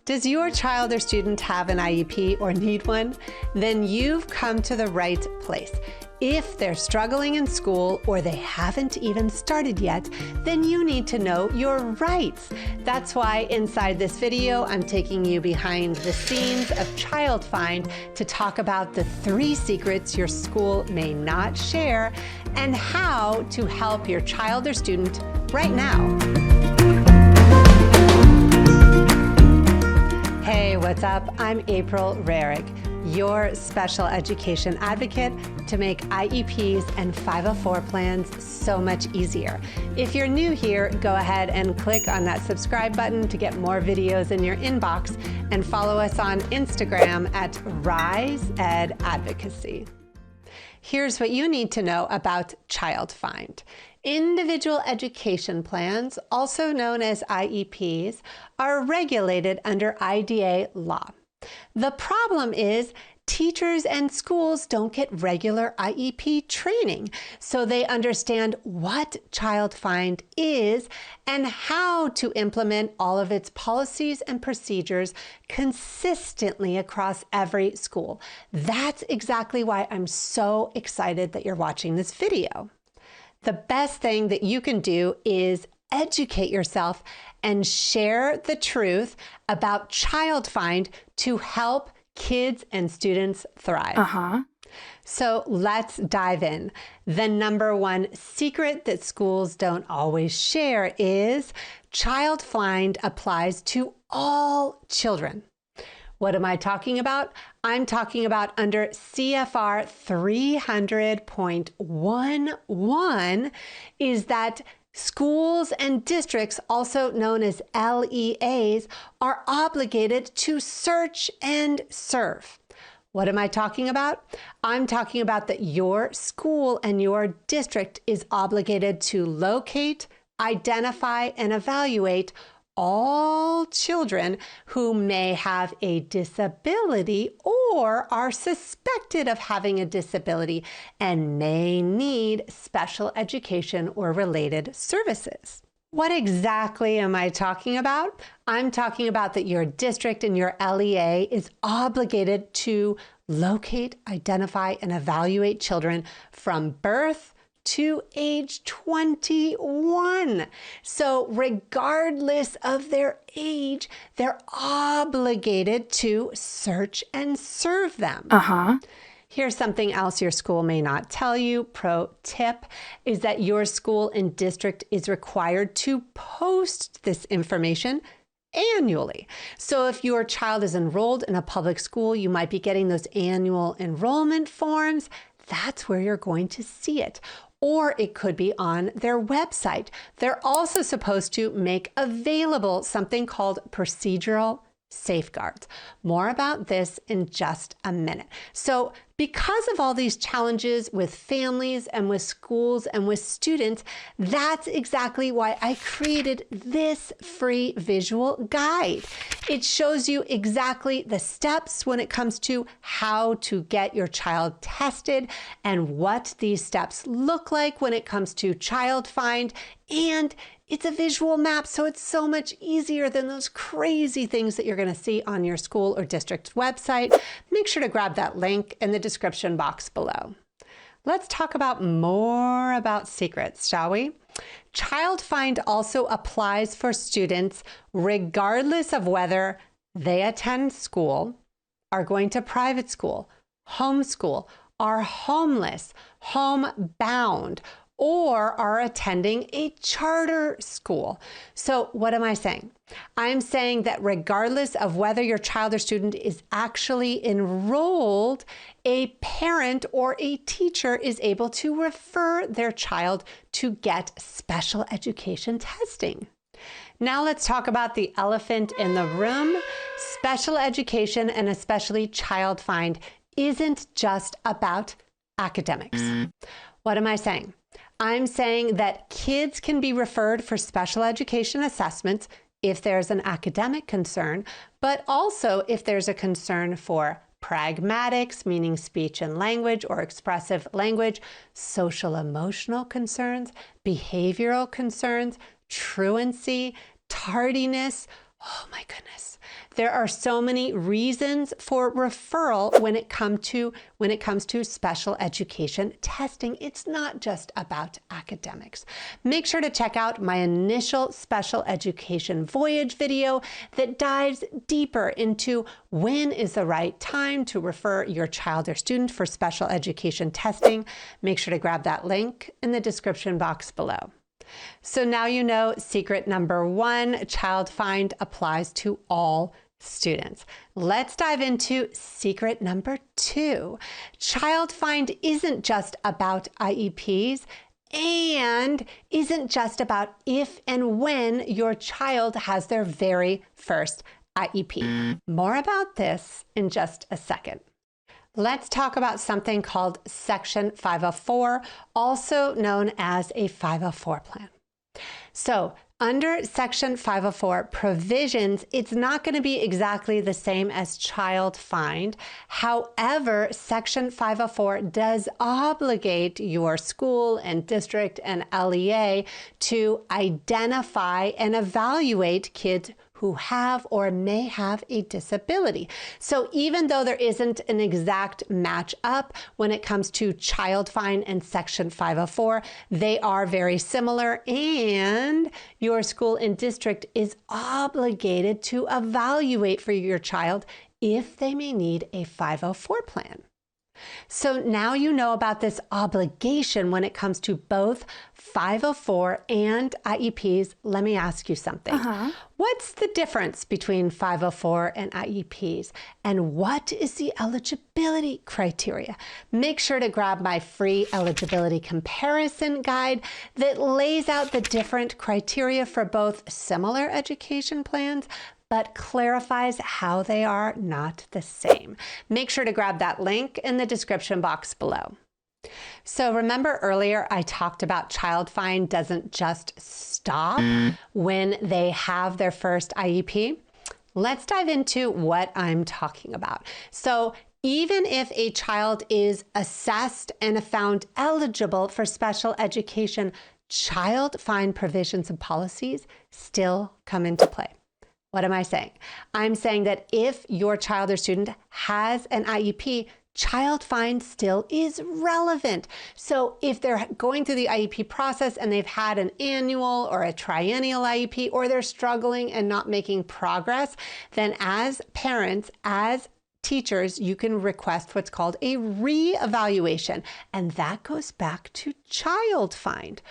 Does your child or student have an IEP or need one? Then you've come to the right place. If they're struggling in school or they haven't even started yet, then you need to know your rights. That's why inside this video, I'm taking you behind the scenes of Child Find to talk about the 3 secrets your school may not share and how to help your child or student right now. Hey, what's up? I'm April Rarick, your special education advocate to make IEPs and 504 plans so much easier. If you're new here, go ahead and click on that subscribe button to get more videos in your inbox and follow us on Instagram at Rise Ed Advocacy. Here's what you need to know about Child Find. Individual education plans, also known as IEPs, are regulated under IDA law. The problem is teachers and schools don't get regular IEP training, so they understand what Child Find is and how to implement all of its policies and procedures consistently across every school. That's exactly why I'm so excited that you're watching this video. The best thing that you can do is educate yourself and share the truth about Child Find to help kids and students thrive. So let's dive in. The number 1 secret that schools don't always share is Child Find applies to all children. What am I talking about? I'm talking about under CFR 300.11 is that schools and districts, also known as LEAs, are obligated to search and serve. What am I talking about? I'm talking about that your school and your district is obligated to locate, identify, and evaluate all children who may have a disability or are suspected of having a disability and may need special education or related services. What exactly am I talking about? I'm talking about that your district and your LEA is obligated to locate, identify, and evaluate children from birth to age 21. So regardless of their age, they're obligated to search and serve them. Here's something else your school may not tell you. Pro tip is that your school and district is required to post this information annually. So if your child is enrolled in a public school, you might be getting those annual enrollment forms. That's where you're going to see it. Or it could be on their website. They're also supposed to make available something called procedural safeguards. More about this in just a minute. So because of all these challenges with families and with schools and with students, that's exactly why I created this free visual guide. It shows you exactly the steps when it comes to how to get your child tested and what these steps look like when it comes to Child Find. And it's a visual map, so it's so much easier than those crazy things that you're going to see on your school or district's website. Make sure to grab that link in the description box below. Let's talk about more about secrets, shall we? Child Find also applies for students regardless of whether they attend school, are going to private school, homeschool, are homeless, homebound, or are attending a charter school. So what am I saying? I'm saying that regardless of whether your child or student is actually enrolled, a parent or a teacher is able to refer their child to get special education testing. Now let's talk about the elephant in the room. Special education, and especially Child Find, isn't just about academics. What am I saying? I'm saying that kids can be referred for special education assessments if there's an academic concern, but also if there's a concern for pragmatics, meaning speech and language or expressive language, social emotional concerns, behavioral concerns, truancy, tardiness. Oh my goodness. There are so many reasons for referral when it comes to special education testing. It's not just about academics. Make sure to check out my initial special education voyage video that dives deeper into when is the right time to refer your child or student for special education testing. Make sure to grab that link in the description box below. So now you know secret number 1, child find applies to all students. Let's dive into secret number 2. Child find isn't just about IEPs and isn't just about if and when your child has their very first IEP. More about this in just a second. Let's talk about something called Section 504, also known as a 504 plan. So under Section 504 provisions, it's not going to be exactly the same as child find. However, Section 504 does obligate your school and district and LEA to identify and evaluate kids who have or may have a disability. So even though there isn't an exact match up when it comes to child find and Section 504, they are very similar, and your school and district is obligated to evaluate for your child if they may need a 504 plan. So now you know about this obligation when it comes to both 504 and IEPs. Let me ask you something. What's the difference between 504 and IEPs? And what is the eligibility criteria? Make sure to grab my free eligibility comparison guide that lays out the different criteria for both similar education plans, but clarifies how they are not the same. Make sure to grab that link in the description box below. So remember earlier I talked about child find doesn't just stop when they have their first IEP? Let's dive into what I'm talking about. So even if a child is assessed and found eligible for special education, child find provisions and policies still come into play. What am I saying? I'm saying that if your child or student has an IEP, child find still is relevant. So if they're going through the IEP process and they've had an annual or a triennial IEP, or they're struggling and not making progress, then as parents, as teachers, you can request what's called a reevaluation. And that goes back to child find.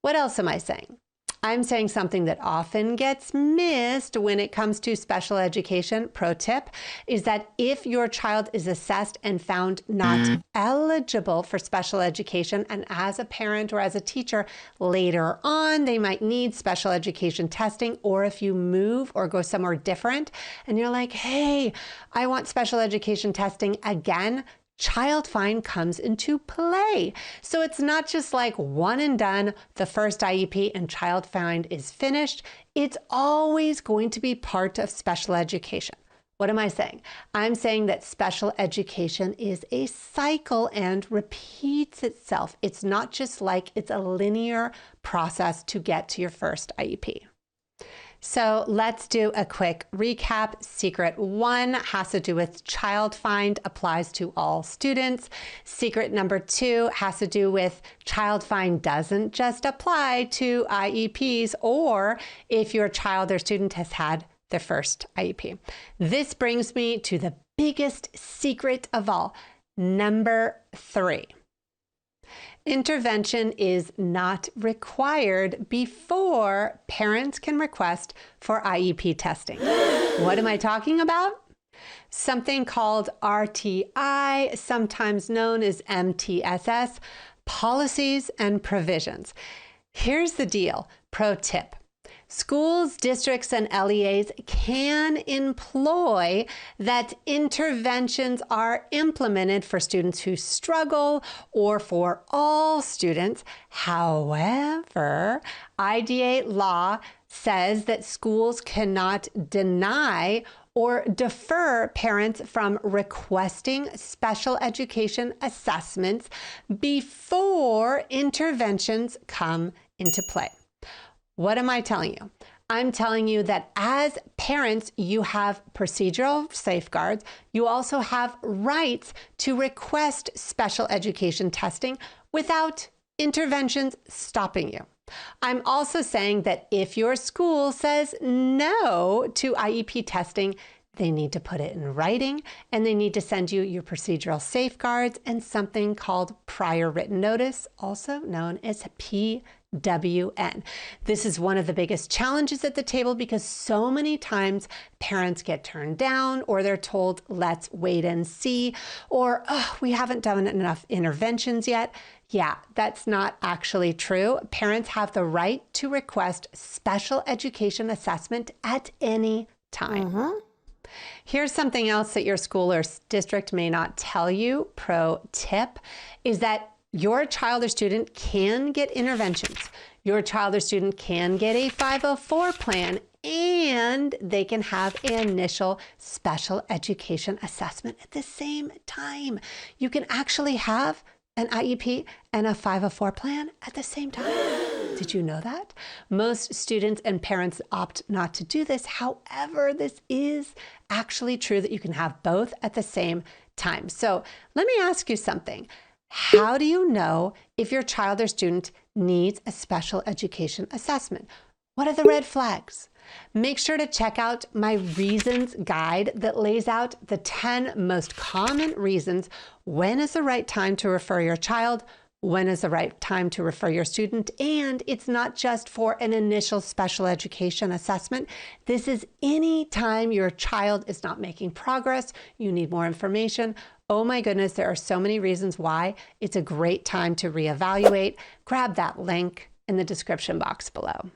What else am I saying? I'm saying something that often gets missed when it comes to special education. Pro tip is that if your child is assessed and found not eligible for special education, and as a parent or as a teacher later on, they might need special education testing, or if you move or go somewhere different and you're like, hey, I want special education testing again, child find comes into play. So it's not just like one and done, the first IEP and child find is finished. It's always going to be part of special education. What am I saying? I'm saying that special education is a cycle and repeats itself. It's not just like it's a linear process to get to your first IEP. So let's do a quick recap. Secret 1 has to do with child find applies to all students. Secret number 2 has to do with child find doesn't just apply to IEPs or if your child or student has had their first IEP. This brings me to the biggest secret of all, number 3. Intervention is not required before parents can request for IEP testing. What am I talking about? Something called RTI, sometimes known as MTSS, policies and provisions. Here's the deal, pro tip. Schools, districts, and LEAs can employ that interventions are implemented for students who struggle or for all students. However, IDA law says that schools cannot deny or defer parents from requesting special education assessments before interventions come into play. What am I telling you? I'm telling you that as parents, you have procedural safeguards. You also have rights to request special education testing without interventions stopping you. I'm also saying that if your school says no to IEP testing, they need to put it in writing, and they need to send you your procedural safeguards and something called prior written notice, also known as PWN. This is one of the biggest challenges at the table because so many times parents get turned down, or they're told, let's wait and see, or we haven't done enough interventions yet. Yeah, that's not actually true. Parents have the right to request special education assessment at any time. Here's something else that your school or district may not tell you. Pro tip is that your child or student can get interventions. Your child or student can get a 504 plan, and they can have an initial special education assessment at the same time. You can actually have an IEP and a 504 plan at the same time. Did you know that? Most students and parents opt not to do this. However, this is actually true that you can have both at the same time. So let me ask you something. How do you know if your child or student needs a special education assessment? What are the red flags? Make sure to check out my reasons guide that lays out the 10 most common reasons. When is the right time to refer your child? When is the right time to refer your student? And it's not just for an initial special education assessment. This is any time your child is not making progress, you need more information. Oh my goodness, there are so many reasons why it's a great time to reevaluate. Grab that link in the description box below.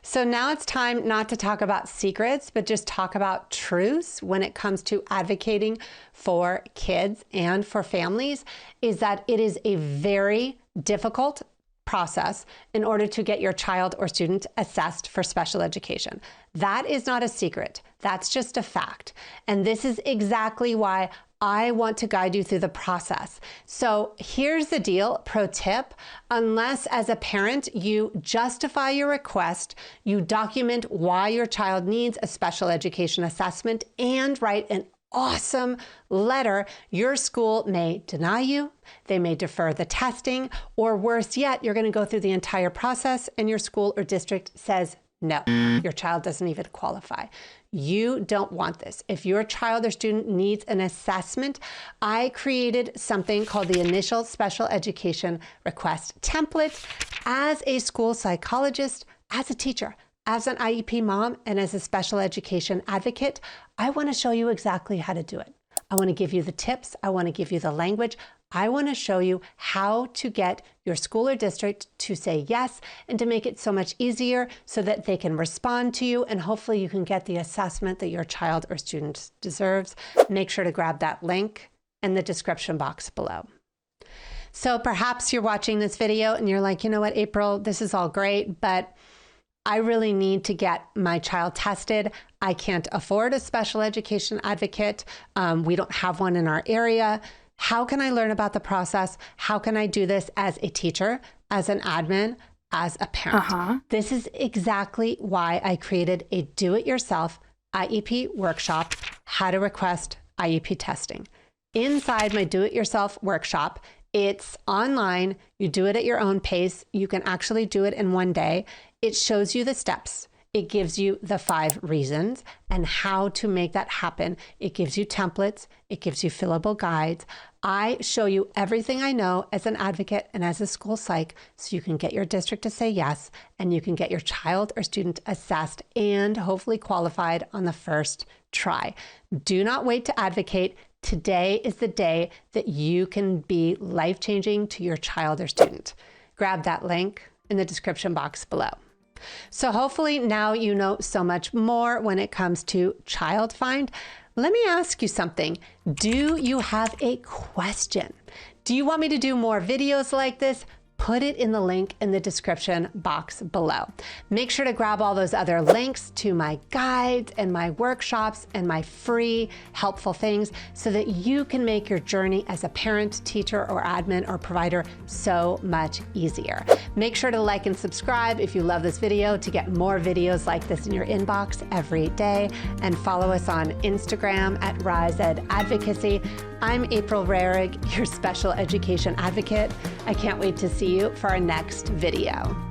So now it's time not to talk about secrets, but just talk about truths when it comes to advocating for kids and for families, is that it is a very difficult process in order to get your child or student assessed for special education. That is not a secret. That's just a fact. And this is exactly why I want to guide you through the process. So here's the deal, pro tip, unless as a parent you justify your request, you document why your child needs a special education assessment and write an awesome letter, your school may deny you, they may defer the testing, or worse yet, you're going to go through the entire process and your school or district says no, your child doesn't even qualify. You don't want this. If your child or student needs an assessment, I created something called the Initial Special Education Request Template. As a school psychologist, as a teacher, as an IEP mom, and as a special education advocate, I want to show you exactly how to do it. I want to give you the tips. I want to give you the language. I want to show you how to get your school or district to say yes and to make it so much easier so that they can respond to you and hopefully you can get the assessment that your child or student deserves. Make sure to grab that link in the description box below. So perhaps you're watching this video and you're like, you know what, April, this is all great, but I really need to get my child tested. I can't afford a special education advocate. We don't have one in our area. How can I learn about the process? How can I do this as a teacher, as an admin, as a parent? This is exactly why I created a do-it-yourself IEP workshop, how to request IEP testing. Inside my do-it-yourself workshop, it's online. You do it at your own pace. You can actually do it in one day. It shows you the steps. It gives you the 5 reasons and how to make that happen. It gives you templates. It gives you fillable guides. I show you everything I know as an advocate and as a school psych so you can get your district to say yes and you can get your child or student assessed and hopefully qualified on the first try. Do not wait to advocate. Today is the day that you can be life-changing to your child or student. Grab that link in the description box below. So hopefully now you know so much more when it comes to child find. Let me ask you something. Do you have a question? Do you want me to do more videos like this? put it in the link in the description box below. Make sure to grab all those other links to my guides and my workshops and my free helpful things so that you can make your journey as a parent, teacher, or admin or provider so much easier. Make sure to like and subscribe if you love this video to get more videos like this in your inbox every day, and follow us on Instagram at RiseEdAdvocacy. I'm April Rarig, your special education advocate. I can't wait to see you for our next video.